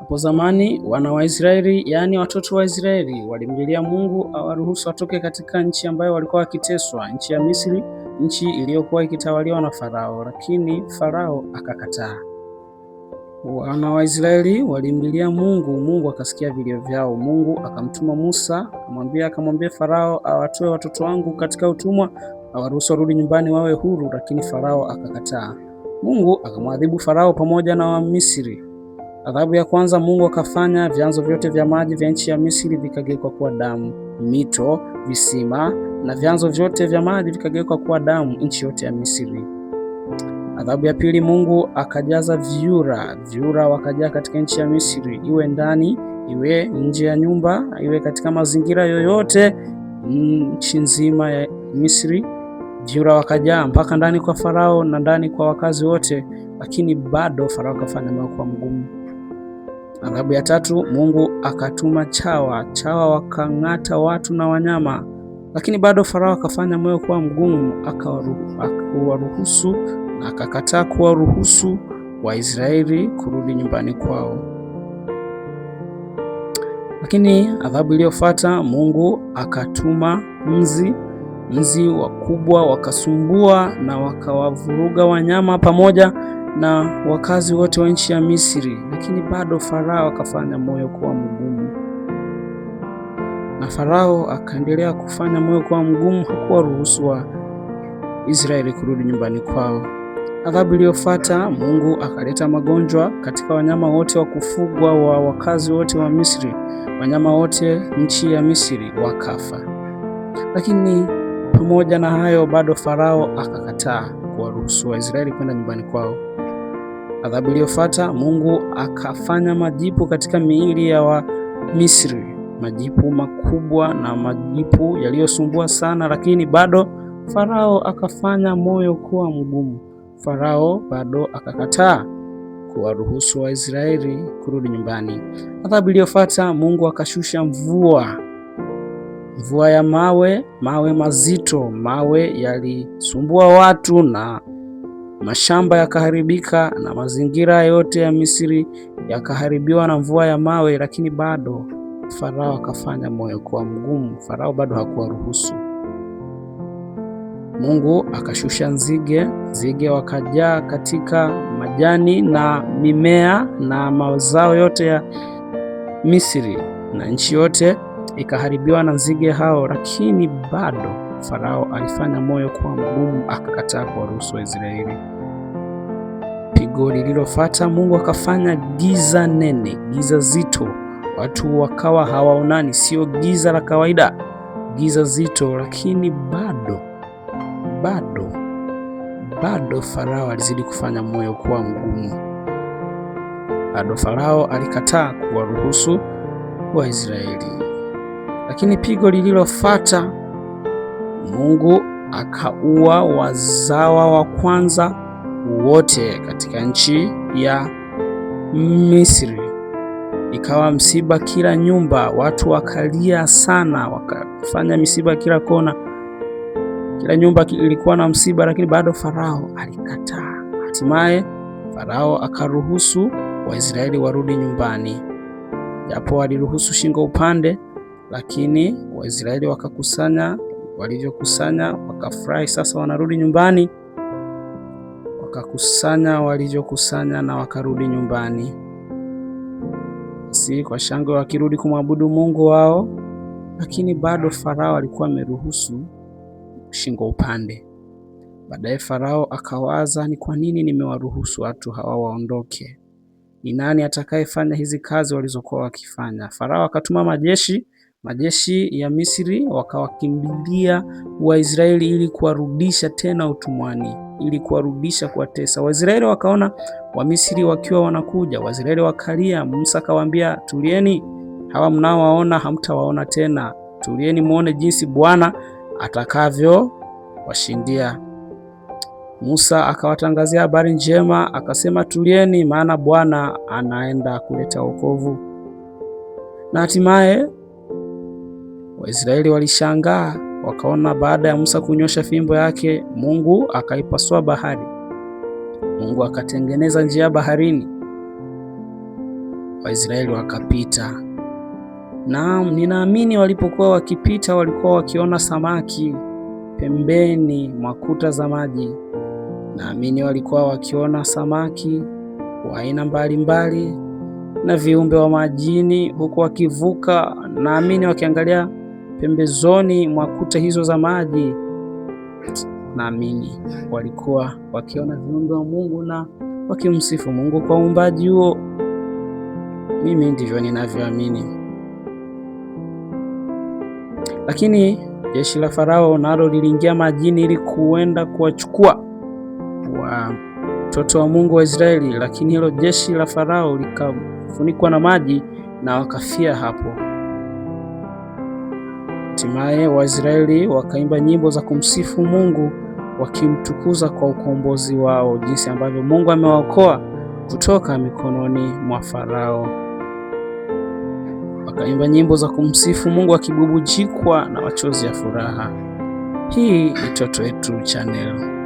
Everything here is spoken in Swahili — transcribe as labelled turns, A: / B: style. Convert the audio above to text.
A: Hapo zamani wana wa Israeli, yaani watoto wa Israeli, walimlilia Mungu awaruhusu watoke katika nchi ambayo walikuwa wakiteswa, nchi ya Misri, nchi iliyokuwa ikitawaliwa na Farao, lakini Farao akakataa. Wana wa Israeli walimlilia Mungu, Mungu akasikia vilio vyao. Mungu akamtuma Musa, akamwambia Farao awatoe watoto wangu katika utumwa, awaruhusu warudi nyumbani wawe huru, lakini Farao akakataa. Mungu akamwadhibu Farao pamoja na Wamisri. Adhabu ya kwanza, Mungu akafanya vyanzo vyote vya maji vya nchi ya Misri vikageuka kuwa damu, mito, visima na vyanzo vyote vya maji vikageuka kuwa damu, nchi yote ya Misri. Adhabu ya pili, Mungu akajaza viura wakajaa katika nchi ya Misri, iwe ndani, iwe nje ya nyumba, iwe katika mazingira yoyote, nchi nzima ya Misri viura wakajaa mpaka ndani kwa Farao na ndani kwa wakazi wote, lakini bado Farao akafanya moyo kuwa mgumu. Adhabu ya tatu, Mungu akatuma chawa wakang'ata watu na wanyama, lakini bado Farao akafanya moyo kuwa mgumu, akawaruhusu na akakataa kuwaruhusu Waisraeli kurudi nyumbani kwao. Lakini adhabu iliyofuata, Mungu akatuma nzi wakubwa wakasumbua na wakawavuruga wanyama pamoja na wakazi wote wa nchi ya Misri, lakini bado Farao akafanya moyo kuwa mgumu. Na Farao akaendelea kufanya moyo kuwa mgumu, hakuwaruhusu wa Israeli kurudi nyumbani kwao. Adhabu iliyofuata, Mungu akaleta magonjwa katika wanyama wote wa kufugwa wa wakazi wote wa Misri. Wanyama wote nchi ya Misri wakafa. Lakini pamoja na hayo bado Farao akakataa kuwaruhusu Waisraeli kwenda nyumbani kwao. Adhabu iliyofuata, Mungu akafanya majipu katika miili ya wa Misri, majipu makubwa na majipu yaliyosumbua sana, lakini bado Farao akafanya moyo kuwa mgumu. Farao bado akakataa kuwaruhusu Waisraeli kurudi nyumbani. Adhabu iliyofuata, Mungu akashusha mvua ya mawe mazito. Mawe yalisumbua watu na mashamba yakaharibika na mazingira yote ya Misri yakaharibiwa na mvua ya mawe, lakini bado Farao akafanya moyo kuwa mgumu. Farao bado hakuwaruhusu. Mungu akashusha nzige wakajaa katika majani na mimea na mazao yote ya Misri, na nchi yote ikaharibiwa na nzige hao, lakini bado Farao alifanya moyo kuwa mgumu, akakataa kuwaruhusu Waisraeli. Pigo lililofuata, Mungu akafanya giza nene, giza zito, watu wakawa hawaonani, sio giza la kawaida, giza zito, lakini bado Farao alizidi kufanya moyo kuwa mgumu. Bado Farao alikataa kuwaruhusu Waisraeli. Lakini pigo lililofuata, Mungu akaua wazawa wa kwanza wote katika nchi ya Misri. Ikawa msiba kila nyumba, watu wakalia sana, wakafanya misiba kila kona, kila nyumba ilikuwa na msiba, lakini bado Farao alikataa. Hatimaye Farao akaruhusu Waisraeli warudi nyumbani, japo waliruhusu shingo upande, lakini Waisraeli wakakusanya walivyokusanya, wakafurahi. Sasa wanarudi nyumbani, wakakusanya walivyokusanya na wakarudi nyumbani. Si kwa shangwe wakirudi kumwabudu Mungu wao, lakini bado Farao alikuwa ameruhusu shingo upande. Baadaye Farao akawaza, ni kwa nini nimewaruhusu watu hawa waondoke? Ni nani atakayefanya hizi kazi walizokuwa wakifanya? Farao akatuma majeshi ya Misri wakawakimbilia Waisraeli ili kuwarudisha tena utumwani, ili kuwarudisha kuwatesa. Waisraeli wakaona Wamisri wakiwa wanakuja, Waisraeli wakalia. Musa akawaambia, tulieni, hawa mnaowaona hamtawaona tena, tulieni muone jinsi Bwana atakavyo washindia. Musa akawatangazia habari njema, akasema, tulieni, maana Bwana anaenda kuleta wokovu. Na hatimaye Waisraeli walishangaa, wakaona baada ya Musa kunyosha fimbo yake, Mungu akaipasua bahari. Mungu akatengeneza njia baharini. Waisraeli wakapita. Naam, ninaamini walipokuwa wakipita walikuwa wakiona samaki pembeni mwa kuta za maji. Naamini walikuwa wakiona samaki wa aina mbalimbali na viumbe wa majini huku wakivuka. Naamini wakiangalia pembezoni mwa kuta hizo za maji. Naamini walikuwa wakiona viumbe wa Mungu na wakimsifu Mungu kwa uumbaji huo. Mimi ndivyo ninavyoamini. Lakini jeshi la Farao nalo liliingia majini ili kuenda kuwachukua watoto wa Mungu wa Israeli, lakini hilo jeshi la Farao likafunikwa na maji na wakafia hapo. Hatimaye Waisraeli wakaimba nyimbo za kumsifu Mungu, wakimtukuza kwa ukombozi wao, jinsi ambavyo Mungu amewaokoa kutoka mikononi mwa Farao. Wakaimba nyimbo za kumsifu Mungu wakibubujikwa na machozi ya furaha. Hii ni Toto Yetu Channel.